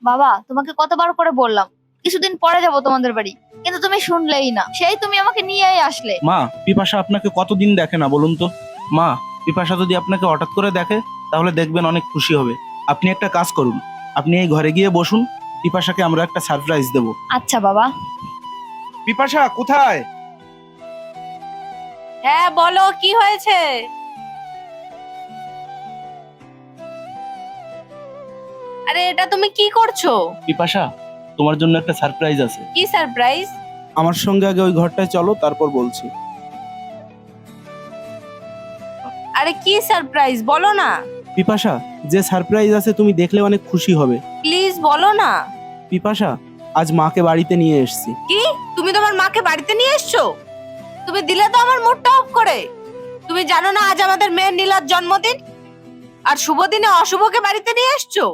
বাবা, তোমাকে কতবার করে বললাম কিছুদিন পরে যাব তোমাদের বাড়ি, কিন্তু তুমি শুনলেই না। সেই তুমি আমাকে নিয়েই আসলে। মা, পিপাসা আপনাকে কতদিন দেখে না বলুন তো? মা, পিপাসা যদি আপনাকে হঠাৎ করে দেখে তাহলে দেখবেন অনেক খুশি হবে। আপনি একটা কাজ করুন, আপনি এই ঘরে গিয়ে বসুন, পিপাসাকে আমরা একটা সারপ্রাইজ দেব। আচ্ছা বাবা। পিপাসা কোথায়? হ্যাঁ বলো, কি হয়েছে? আরে এটা তুমি কি করছো? পিপাসা, তোমার জন্য একটা সারপ্রাইজ আছে। কি সারপ্রাইজ? আমার সঙ্গে আগে ওই ঘরটায় চলো, তারপর বলছি। আরে কি সারপ্রাইজ বলো না। পিপাসা, যে সারপ্রাইজ আছে তুমি দেখলে অনেক খুশি হবে। প্লিজ বলো না। পিপাসা, আজ মাকে বাড়িতে নিয়ে এসেছি। কি? তুমি তোমার মাকে বাড়িতে নিয়ে এসছো? তুমি দিলে তো আমার মুডটা অফ করে। তুমি জানো না আজ আমাদের মেয়ের নীলার জন্মদিন, আর শুভ দিনে অশুভকে বাড়িতে নিয়ে এসছো?